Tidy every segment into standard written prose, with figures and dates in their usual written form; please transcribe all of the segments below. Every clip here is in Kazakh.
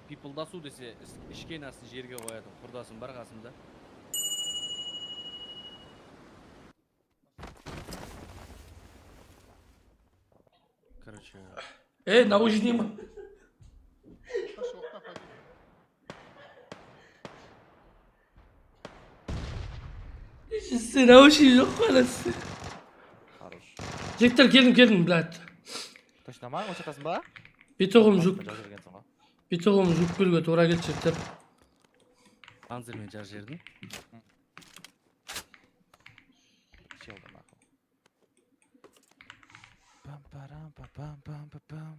пипылдасу десе ішкен астын жерге қояды. Құрдасым бар қасымда. Короче. Наушник. Sen naушник yok parası. Хорош. Жігіттер келдім, блядь. Точно ма? Осы қасың ба? Бетоғым жүк Жазып беруге тура келді жігіттер. Панзермен жар жердің. Пам-парам-па-пам-пам-пам-пам.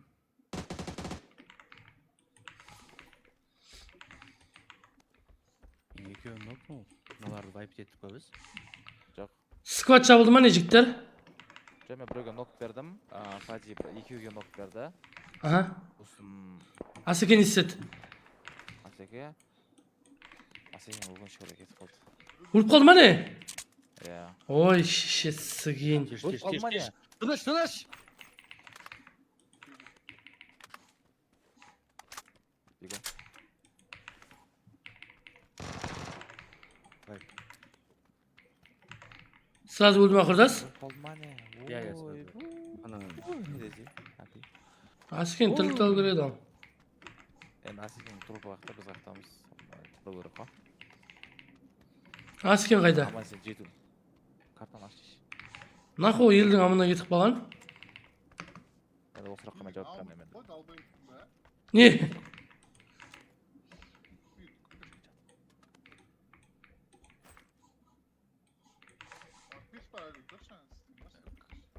Екеуін нок му? Мыналарды вайп еттік па біз? Жоқ. Сквад жабылды ма не жігіттер? Жоқ, мен біреуге нок бердім. Фади екеуге нок берді. Аха. Сосын Асекен естеді. Асеке өкінішке орай кетіп қалды. Өліп қалды ма не? Иә. Ой, шешесіген. Тыныш! Бегі. Сразу өлді ма құрдас? Қалды ма не? Иә, Ой, не десе? Асекен тіл тау кереді ол. Енді Асекенің трупы қақта, біз қақтамыз. Тұру керек қой. Асекен қайда? Аман сен жету. Картаны аш дейші. Нахуй елдің амына кетіп қалған? Енді ол сұраққа мен жауап беремін мен. Не?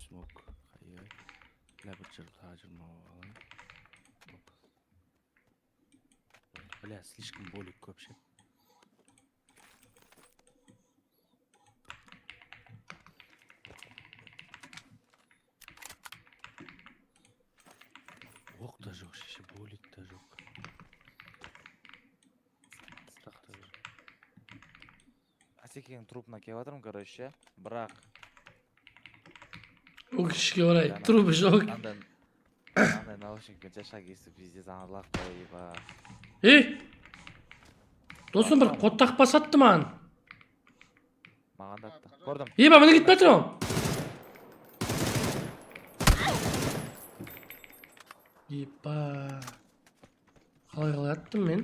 Смок, хайы. Ләбірчір тажырма оғалай. Бля, слишком болик көп ше. Оқ та жоқ, шеше, болик та жоқ. Срақ та жоқ. Асекенің трупына келіп жатырмын, короче. Бірақ Өкішке орай, трубы жоқ. андай наушникпен жаша кесіп пиздец анарлақ қойып. Досым бір код тақпа сатты маған. Маған да атты. Көрдім. Ба, міне кетіп жатыр ол. Ба. Қалай аттым мен?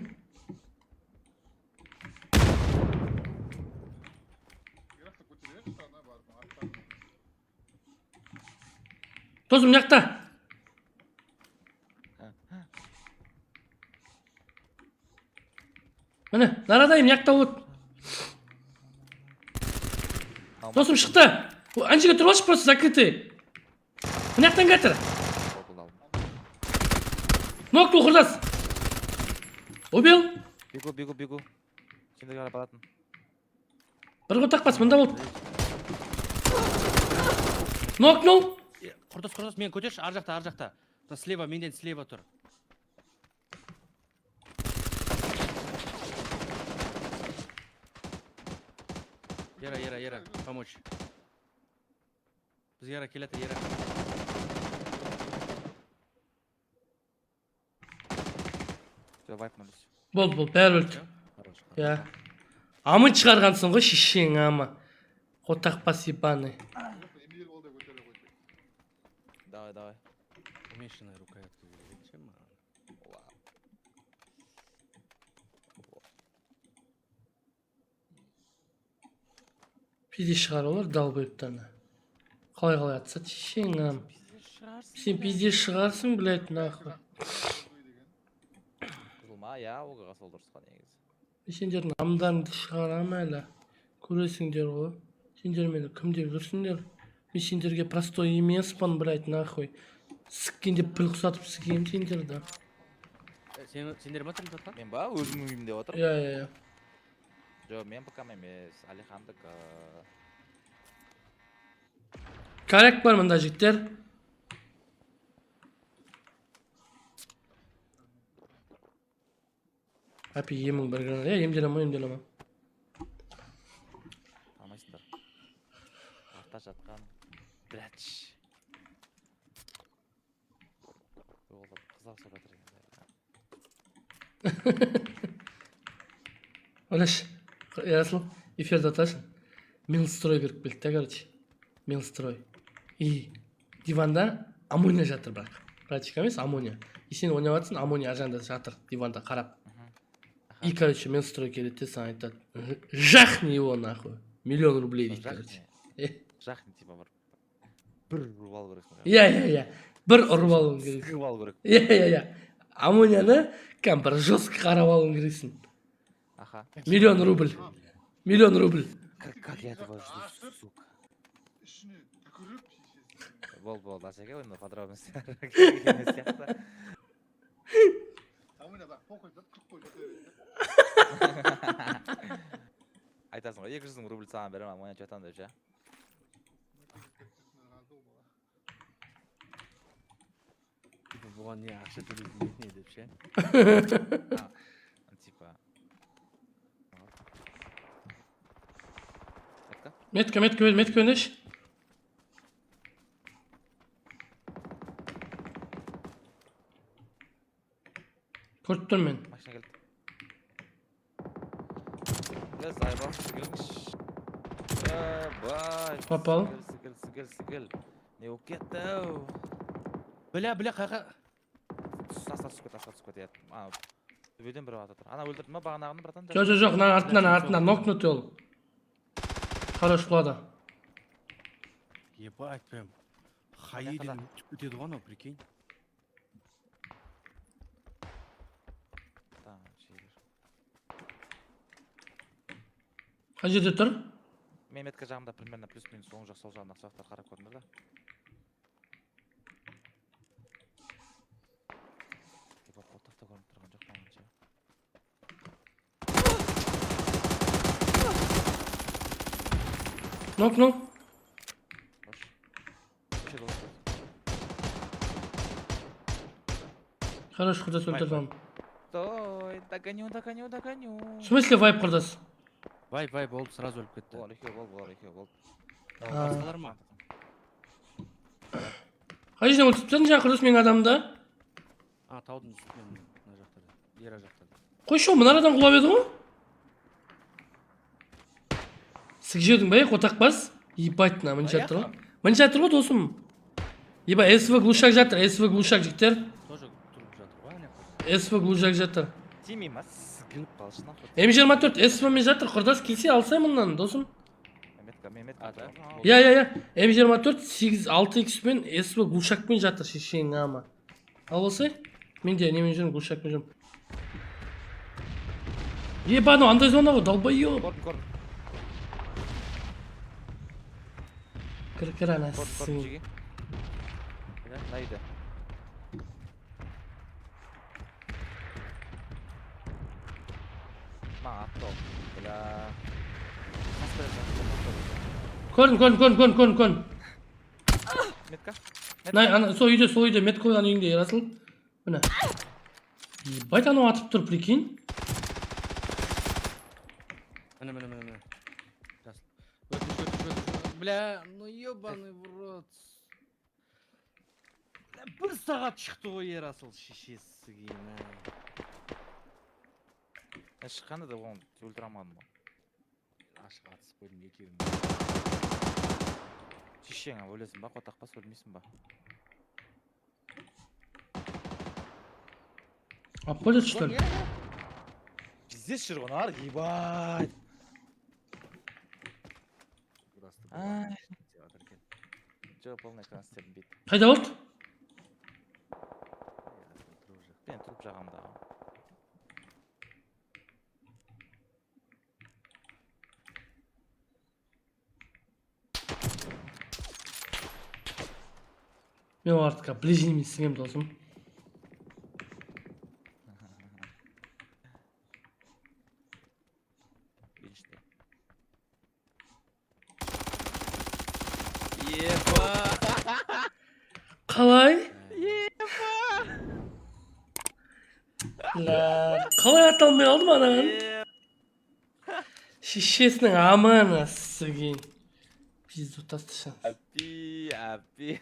Досым жақта. Міне, нарадайым жақта от. Досым шықты. Анжеге тұрып алшы просто закрытый. Міне жақтан кетір. Нокту құрдас. Убил. Бегу. Сендерге қарап баратын. Бір қот тақпас, мұнда болды. Нокнул. Құрдас, мен көтерші, ар жақта. Слева, менден слева тұр. Ера, помочь. Біз Ера келеті, Ера. Болды, бәрі өлді. Я. Амын шығарғансың ғой, шешең ама. Қот тақпас ебаный. Давай. Умешанная рукоятка выглядит. Чем мало? Пиде шығар олар, дал бөйіптаны. Қалай атса, шешең ам. Сен пиде шығарсың, блядь, нахуй. Қызылма, я, оғаға сол дұрысқа негіз. Сендердің амдарыңды шығарам әлі. Көресіңдер ғой. Сендер мені кім деп жүрсіңдер? Мен сендерге простой емеспін, блядь, нахуй. Сіккенде піл құсатып сікем сендерді. Сендер ма тұрып жатқан? Мен ба, өзім үйімде отыр. Я. Жоқ, мен бақам емес, Алихандық. Коррект бар мында жігіттер. Әпі емің бір гранат. Емделема. Алмайсыңдар. Арта жатқан. Блядь. Қызар сода тұрген. Olaş. Yarasıl. Эфирде атасың. Мелстрой кіріп келді да, короче. Мелстрой. И диванда амония жатыр бірақ. Практика емес, амония. И сен ойнап жатсың, амония ар жағында жатыр, диванда қарап. И, короче, Мелстрой келеді де саған айтады. Жахни его нахуй. Миллион рублей дейді, короче. Жахни типа бір ұрып алу керексің. Иә. Бір ұрып алуың керек. Кіріп алу керек. Иә. Амонияны кәм бір жестко қарап алуың керексің. Аха. Миллион рубль. Миллион рубль. Как я этого жду, сука. Бол, Асеке, ойында подробности. Айтасың ғой, 200 000 рубль саған беремін, амония жатам деп ше. Бұған не ақша төлейтін не деп ше. Типа. Метка өндеш. Көріп тұр мен. Машина келді. Зайбал, сігілгіш. Бай. Попал. Сігіл. Не болып кетті ау. Бля, қайқа. Асқа түсіп кетеді. Төбеден бір ата тұр. Ана өлтірді ма бағанағыны, братан? Жоқ, артынан нокнут ол. Хорош құлады. Ебать, прям. Хайиден үтіп кетеді ғой анау, прикинь. Қай жерде тұр? Мен метка жағымда примерно плюс-минус оң жақ сол жағына сақтар қарап көрдіңдер да. Потақта көрініп тұрған жоқ маңынша. Нок. Хорош, құрдас өлтірдім. Стой, догоню. В смысле вайп құрдас? Вай, болды, сразу өліп кетті. Болар екеу болды. Басқалар ма? Қай жерден өлтіріп тұрдың жаңа құрдас менің адамды? Таудың үстінен мына жақтарда. Ера жақтарда. Қой шо, мұнарадан құлап еді ғой? Сік жеудің бәй, қотақ бас? Ебать, на, мін жатыр ғой? Мін жатыр ғой, досым? Еба, СВ глушак жатыр, СВ глушак жіктер. Тоже тұрып жатыр ғой, әне? СВ глушак жатыр. Тимей ма? Сігіліп қалшына. М24 СВ мен жатыр, құрдас келсе алсай мұндан, досым. Метка. Иә. М24 6X пен СВ глушакпен жатыр, шешең ама. Ал болсай? Мен де немен жүрмін, глушакпен жүрмін. Еба, анау андай зона ғой, долбайо. Көрдім. Кір анасың. Жеге. Найды. Атты ол. Көрдім. Метка? Ана, сол үйде, мет қойған үйінде, Расыл. Міне. Ебать, анау атып тұр, прикинь. Міне. Өтіш. Бля, ну ебаный в рот. Бір сағат шықты ғой Ерасыл шешесі кейін. Шыққанда да оны өлтірамадым ғой. Ашық атысып қойдым екеуін. Шешең өлесің ба, қотақ бас өлмейсің ба? Аппалет, что ли? Пиздец шырғынар, ебать! Жоқ, полный экран істедім бейт. Қайда болды? Мен тұрып жағамда. Мен артқа ближними сіңем, досым. Қалай? Қалай ата алмай қалдым анаған? Шешесінің аманасы кейін. Пизду тасташы. Апи.